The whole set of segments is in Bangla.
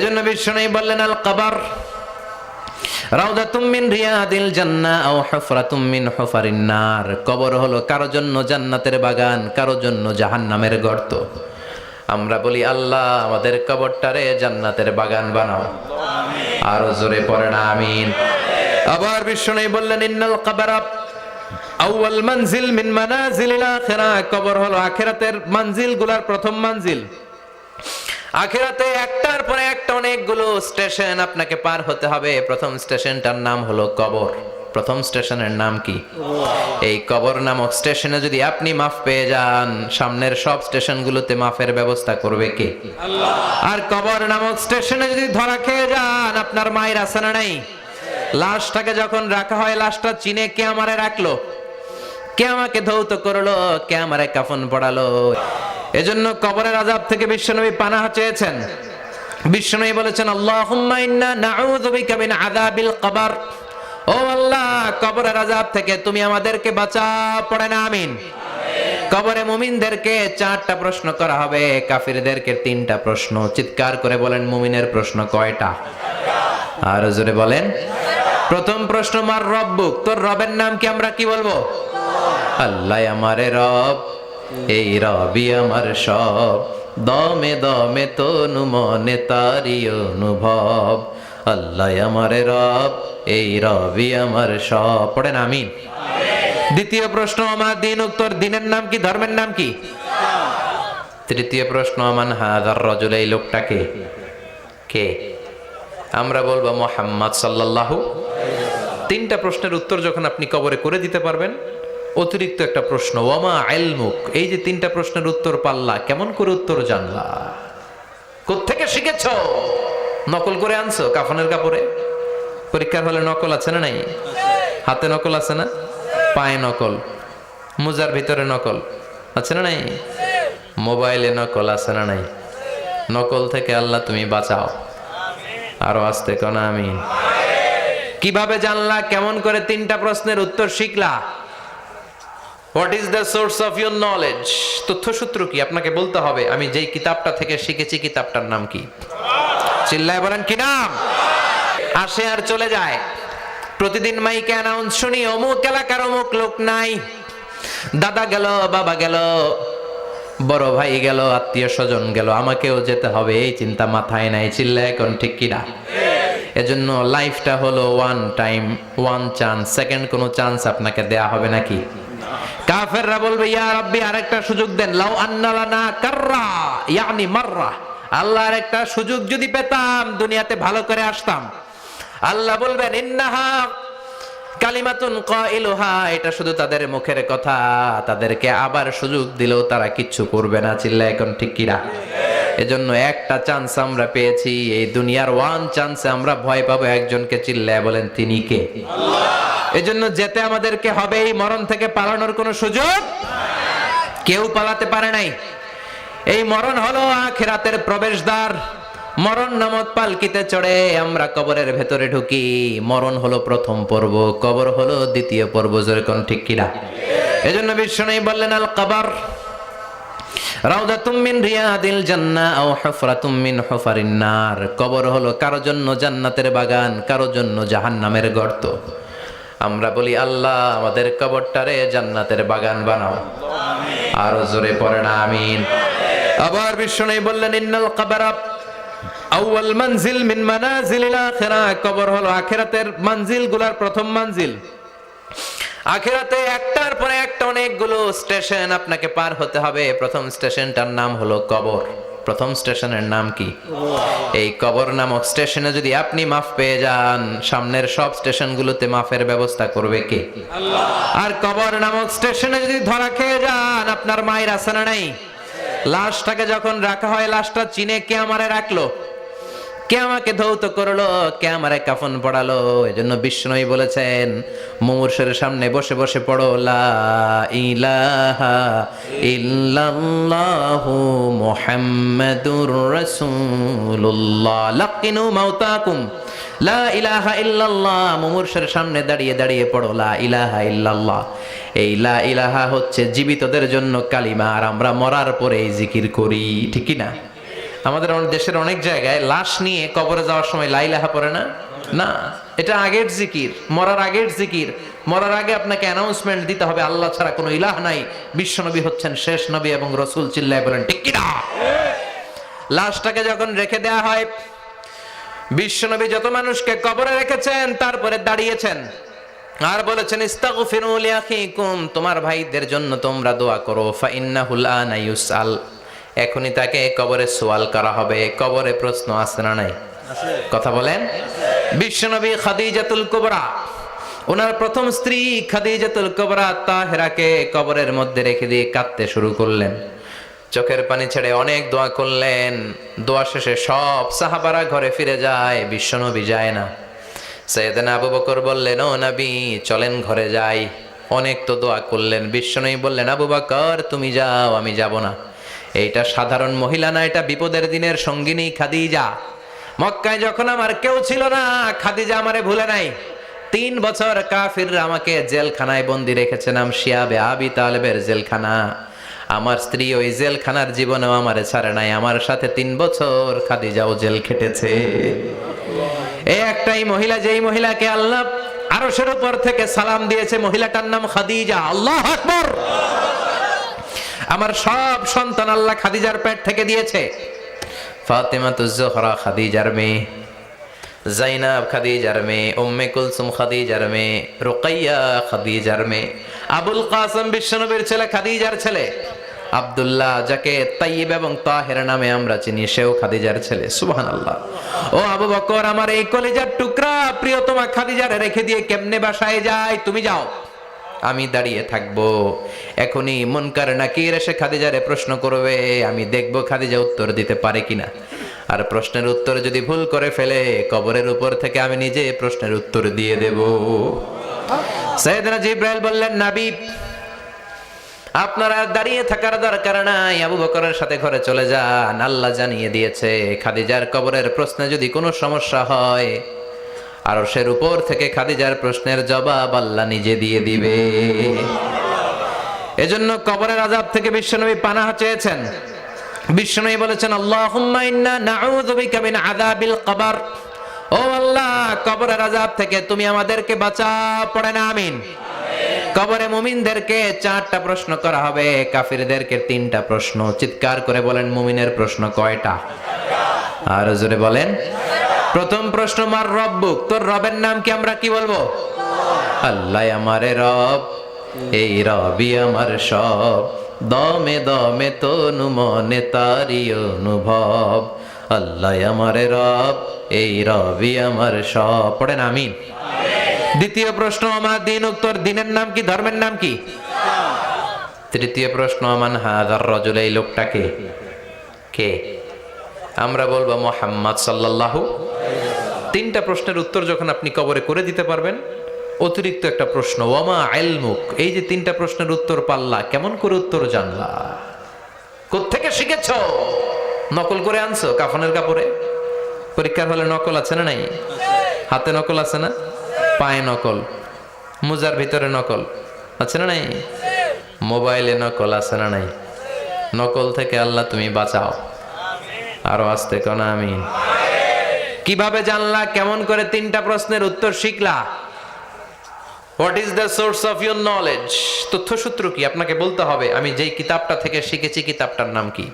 এজন্য বিশ্বনবী বললেন আল কবর রাউদাতুম মিন রিয়াদিল জান্নাহ আও হুফরাতুম মিন হুফারিন নার। কবর হলো কারো জন্য জান্নাতের বাগান, কারো জন্য জাহান্নামের গর্ত। আমরা বলি আল্লাহ আমাদের কবরটারে জান্নাতের বাগান বানাও, আরো জোরে পড়েন আমিন। আবার বিশ্বনবী বললেন ইন্নাল কবরা আউয়াল মানজিল মিন মানাজিলিল আখিরাহ। কবর হলো আখিরাতের মঞ্জিলগুলোর প্রথম মঞ্জিল। আখিরাতে একটার পরে একটা অনেকগুলো স্টেশন আপনাকে পার হতে হবে। প্রথম স্টেশনটার নাম হলো কবর। প্রথম স্টেশনের নাম কি? এই কবর নামক স্টেশনে যদি আপনি মাফ পেয়ে যান, সামনের সব স্টেশনগুলোতে মাফের ব্যবস্থা করবে কে? আল্লাহ। আর কবর নামক স্টেশনে যদি ধরা খেয়ে যান, আপনার মায়ের আছে না নাই? লাশটাকে যখন রাখা হয়, লাশটা চিনে কে আমারে রাখলো, কে আমাকে ধৌত করলো, কে আমারে কাফন পড়ালো। এজন্য কবরের আযাব থেকে বিশ্বনবী পানাহ চেয়েছেন। বিশ্বনবী বলেছেন আল্লাহুম্মা ইন্না নাউযু বিকা মিন আযাবিল কবর। ও আল্লাহ, কবরের আযাব থেকে তুমি আমাদেরকে বাঁচাও, পড়েন আমিন। কবরে মুমিনদেরকে 4টা প্রশ্ন করা হবে, কাফিরদেরকে 3টা প্রশ্ন। চিৎকার করে বলেন মুমিনের প্রশ্ন কয়টা? আর জোরে বলেন। প্রথম প্রশ্ন মার রব্বুক, তোর রবের নাম কি? আমরা কি বলবো? আল্লাহ আমারে রব, এই রবি আমার সব, দমে দমে তনু মনে তারি অনুভব। আল্লাহ আমারে রব, এই রবি আমার সব, পড়েন আমিন। দ্বিতীয় প্রশ্ন আমার দিন, উত্তর দিনের নাম কি, ধর্মের নাম কি? তৃতীয় প্রশ্ন আমান হাযার রাজুল, এই লোকটাকে কে? আমরা বলবো মুহাম্মদ সাল্লাল্লাহু। 3টা প্রশ্নের উত্তর যখন আপনি কবরে করে দিতে পারবেন, অতিরিক্ত একটা প্রশ্ন ওয়ামা ইলমুক, এই যে 3টা প্রশ্নের উত্তর পাল্লা, কেমন করে উত্তর জানলা? কোত্থেকে শিখেছো? নকল করে আনছো কাফনের কাপড়ে? পরীক্ষার হলে নকল আছে না নাই? হাতে নকল আছে না? পায়ে নকল, মোজার ভিতরে নকল আছে না নাই? মোবাইলে নকল আছে না নাই? নকল থেকে আল্লাহ তুমি বাঁচাও। আরো আস্তে কোন আমিন। কিভাবে জানলা? কেমন করে 3টা প্রশ্নের উত্তর শিখলা? What is the source of your knowledge? তথ্যসূত্র কি? আপনাকে বলতে হবে আমি যেই কিতাবটা থেকে শিখেছি কিতাবটার নাম কি? চিল্লায় বলেন কি নাম? আসে আর চলে যায়। প্রতিদিন মাইকে অ্যানাউন্স শুনি অমুক এলাকার অমুক লোক নাই। দাদা গেল, বাবা গেল, বড় ভাই গেল, আত্মীয় স্বজন গেল, আমাকেও যেতে হবে, এই চিন্তা মাথায় নাই। চিল্লায় এখন ঠিক কিনা? এজন্য লাইফটা হলো one time, one chance, second কোনো চান্স আপনাকে দেয়া হবে নাকি? কাফেররা বলবে ইয়া রাব্বি আরেকটা সুযোগ দেন, লাউ আন্না লানা কাররা ইয়ানি মাররা, আল্লাহ আরেকটা সুযোগ যদি পেতাম দুনিয়াতে ভালো করে আসতাম। আল্লাহ বলবেন ইন্নাহা কালিমাতুন কাইলুহা, এটা শুধু তাদের মুখের কথা, তাদেরকে আবার সুযোগ দিলেও তারা কিচ্ছু করবে না। চিল্লায় এখন ঠিক কিনা? এজন্য একটা চান্স আমরা পেয়েছি, এই দুনিয়ার ওয়ান চান্সে আমরা ভয় পাবো একজনকে। চিল্লায় বলেন তিনি কে? আল্লাহ। এজন্য যেতে আমাদেরকে হবে। এই মরণ থেকে পালানোর কোনো সুযোগ কেউ পালাতে পারে নাই। এই মরণ হলো আখিরাতের প্রবেশদ্বার। মরণ নামক পালকিতে চড়ে আমরা কবরের ভেতরে ঢুকি। মরণ হলো প্রথম পর্ব, কবর হলো দ্বিতীয় পর্ব। যেরকম ঠিক কিনা? এজন্য বিশ্বনবী বললেন আল কবর রাউদাতুম মিন রিয়াদিল জান্নাহ আও হুফরাতুম মিন হুফারিন নার। কবর হলো কারো জন্য জান্নাতের বাগান, কারো জন্য জাহান্নামের গর্ত। আমরা বলি আল্লাহ আমাদের কবরটারে জান্নাতের বাগান বানাও, আরো জোরে পড়েন আমিন। আবার বিশ্বনবী বললেন ইন্নাল কবরা আউয়াল মানজিল মিন মানাজিলিল আখিরাহ। কবর হলো আখিরাতের মঞ্জিলগুলোর প্রথম মঞ্জিল। আখিরাতে একটার পরে একটা অনেকগুলো স্টেশন আপনাকে পার হতে হবে। প্রথম স্টেশনটার নাম হলো কবর। প্রথম স্টেশনের নাম কি? এই কবর নামক স্টেশনে যদি আপনি মাফ পেয়ে যান, সামনের সব স্টেশনগুলোতে মাফের ব্যবস্থা করবে কে? আল্লাহ। আর কবর নামক স্টেশনে যদি ধরা খেয়ে যান, আপনার মায়ের আছে না নাই? লাশটাকে যখন রাখা হয়, লাশটা চিনে কে আমারে রাখলো, কে আমাকে ধৌত করলো, কে আমারে কাফন পড়ালো। এজন্য বিষ্ণুই বলেছেন মুমূর্ষের সামনে বসে বসে পড়ো লা ইলাহা ইল্লাল্লাহু মুহাম্মাদুর রাসূলুল্লাহ লাকিনু মাউতাকুম লা ইলাহা ইল্লাল্লাহ। মুমূর্ষের সামনে দাঁড়িয়ে দাঁড়িয়ে পড়ো লা ইলাহা ইল্লাল্লাহ। এই লা ইলাহা হচ্ছে জীবিতদের জন্য কালিমা, আর আমরা মরার পরে এই জিকির করি, ঠিক কি না? আমাদের দেশের অনেক জায়গায় লাশ নিয়ে কবরে যাওয়ার সময় লা ইলাহা পড়ে না। না, এটা আগের জিকির, মরার আগের জিকির। মরার আগে আপনাকে অ্যানাউন্সমেন্ট দিতে হবে আল্লাহ ছাড়া কোনো ইলাহ নাই, বিশ্বনবী হচ্ছেন শেষ নবী এবং রাসূল। চিল্লায় বলেন ঠিক কি না? লাশটাকে যখন রেখে দেয়া হয়, বিশ্বনবী যত মানুষকে কবরে রেখেছেন তারপরে দাঁড়িয়েছেন আর বলেছেন ইস্তাগফিরু লিআখিকুম, তোমার ভাইদের জন্য তোমরা দোয়া করো। ফাইন্নাহুল আনা ইউসআল, এখনই তাকে কবরে সওয়াল করা হবে। কবরে প্রশ্ন আছে না নাই? কথা বলেন। বিশ্বনবী খাদিজাতুল কুবরা, ওনার প্রথম স্ত্রী খাদিজাতুল কুবরা তাহেরাকে কবরের মধ্যে রেখে দিয়ে কাঁদতে শুরু করলেন, চোখের পানি ছেড়ে অনেক দোয়া করলেন। দোয়া শেষে সব সাহাবারা ঘরে ফিরে যায়, বিশ্বনবী যায় না। সাইয়েদনা আবু বকর বললেন, ও নবী চলেন ঘরে যাই, অনেক তো দোয়া করলেন। বিশ্বনবী বললেন, আবু বকর তুমি যাও, আমি যাব না। এইটা সাধারণ মহিলা না, এটা বিপদের দিনের সঙ্গিনী খাদিজা। মক্কায় যখন আমার কেউ ছিল না, খাদিজা আমারে ভুলে নাই। 3 বছর কাফিররা আমাকে জেলখানায় বন্দি রেখেছে, নাম শিয়াবে আবি তালেবের জেলখানা। আমার স্ত্রী ওই জেলখানার জীবনেও আমারে ছাড়ে নাই, আমার সাথে 3 বছর খাদিজাও জেল খেটেছে। এই একটাই মহিলা, যেই মহিলাকে আল্লাহ আরশের উপর থেকে সালাম দিয়েছে, মহিলাটার নাম খাদিজা। আল্লাহু আকবার। আমার সব সন্তান আল্লাহ খাদিজার পেট থেকে দিয়েছে। ফাতেমাতুজ জোহরা খাদিজার মেয়ে, জাইনাব খাদিজার মেয়ে, উম্মে কুলসুম খাদিজার মেয়ে, রুকাইয়া খাদিজার মেয়ে, আবুল কাসেম বিশ্বনবীর ছেলে খাদিজার ছেলে, আব্দুল্লাহ যাকে তাইয়্যিব এবং তাহের নামে আমরা চিনি, সেও খাদিজার ছেলে। সুবহানাল্লাহ। ও আবু বকর, আমার এই কলিজার টুকরা প্রিয়তমা খাদিজারে রেখে দিয়ে কেমনে বাসায় যায়? তুমি যাও, আমি দাঁড়িয়ে থাকবো। এখনই মুনকার নাকির এসে খাদিজারে প্রশ্ন করবে, আমি দেখবো খাদিজা উত্তর দিতে পারে কিনা। আর প্রশ্নের উত্তর যদি ভুল করে ফেলে, কবরের উপর থেকে আমি নিজে প্রশ্নের উত্তর দিয়ে দেব। সাইয়েদনা জিবরাইল বললেন, নবী আপনারা দাঁড়িয়ে থাকার দরকার নাই, আবু বকরের সাথে ঘরে চলে যান। আল্লাহ জানিয়ে দিয়েছে খাদিজার কবরের প্রশ্নে যদি কোনো সমস্যা হয়, আরশের উপর থেকে খাদিজার প্রশ্নের জবাব আল্লাহ নিজে দিয়ে দিবে। এজন্য কবরের আযাব থেকে বিশ্বনবী পানাহ চেয়েছেন। বিশ্বনবী বলেছেন, আল্লাহুম্মা ইন্না নাউযু বিকা মিন আযাবিল কবর। ও আল্লাহ, কবরের আযাব থেকে তুমি আমাদেরকে বাঁচাও। পড়েন আমিন। কবরে মুমিনদেরকে 4টা প্রশ্ন করা হবে, কাফিরদেরকে 3টা প্রশ্ন। চিৎকার করে বলেন, মুমিনের প্রশ্ন কয়টা? আর জোরে বলেন। প্রথম প্রশ্ন, মার রব্বুক, তোর রবের নাম কি? আমরা কি বলবো? আল্লাহ আমারে রব, এই রবি আমার সব, দমে দমে তনু মনে তারি অনুভব। আল্লাহ আমারে রব, এই রবি আমার সব। পড়েন আমিন। দ্বিতীয় প্রশ্ন, আমার দিন, তোর দিনের নাম কি? ধর্মের নাম কি? তৃতীয় প্রশ্ন, আমান হাযার রাজুল, এই লোকটাকে কে? আমরা বলবো মুহাম্মদ সাল্লাল্লাহু। 3টা প্রশ্নের উত্তর যখন আপনি কবরে করে দিতে পারবেন, অতিরিক্ত একটা প্রশ্ন, ওয়ামা ইলমুক, এই যে 3টা প্রশ্নের উত্তর পাল্লা, কেমন করে উত্তর জানলা? কোত্থেকে শিখেছো? নকল করে আনছো কাফনের কাপড়ে? পরীক্ষার হলে নকল আছে না নাই? হাতে নকল আছে না? পায়ে নকল, মোজার ভিতরে নকল আছে না নাই? মোবাইলে নকল আছে না নাই? নকল থেকে আল্লাহ তুমি বাঁচাও। আরো আসতে কোন আমিন। কিভাবে জানলা? কেমন করে 3টা প্রশ্নের উত্তর শিখলা? What is the source of your knowledge? তথ্যসূত্র কি? আপনাকে বলতে হবে, আমি যেই কিতাবটা থেকে শিখেছি কিতাবটার নাম কি?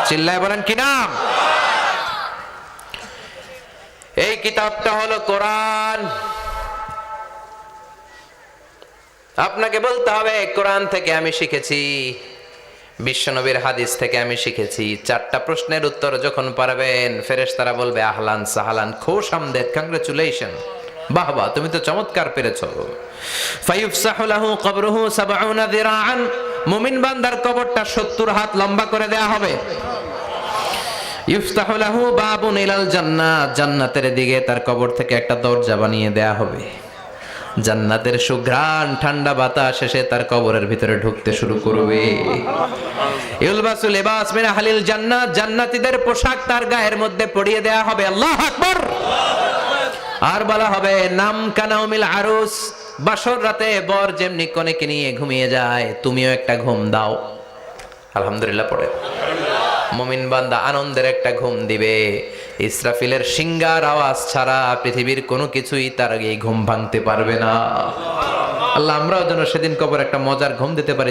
চিল্লায় বলেন, কি নাম? এই কিতাবটা হলো কোরআন। আপনাকে বলতে হবে, কোরআন থেকে আমি শিখেছি, বিশ্বনবীর হাদিস থেকে আমি শিখেছি। 4টা প্রশ্নের উত্তর যখন পারবেন, ফেরেশতারা বলবে আহলান সাহালান, খুশ আমদেদ, কংগ্রাচুলেশন, বাহ বাহ, তুমি তো চমৎকার পেরেছো। ফায়ুফসাহু লাহু কবরুহু 70 যিরাআন, মুমিন বান্দার কবরটা 70 হাত লম্বা করে দেয়া হবে। ইফতাহু লাহু বাবুন ইলাল জান্নাত, জান্নাতের দিকে তার কবর থেকে একটা দরজা বানিয়ে দেয়া হবে। জান্নাতের সুঘ্রাণ ঠান্ডা বাতাস এসে তার কবরের ভিতরে ঢুকতে শুরু করবে। ইলবাসু লিবাস মিন আহলিল জান্নাত, জান্নাতীদের পোশাক তার গায়ের মধ্যে পরিয়ে দেয়া হবে। আল্লাহু আকবার। আর বলা হবে, নাম কানাউমিল আরুস, বাসর রাতে বর যেমনি কনেকে নিয়ে ঘুমিয়ে যায়, তুমিও একটা ঘুম দাও। আলহামদুলিল্লাহ পড়ে। মুমিন বান্দা আনন্দের একটা ঘুম দিবে। ইসরাফিলের সিংগার আওয়াজ ছাড়া পৃথিবীর কোনো কিছুই তার এই ঘুম ভাঙতে পারবে না। আল্লাহ আমরাও যেন সেদিন কবর একটা মজার ঘুম দিতে পারি।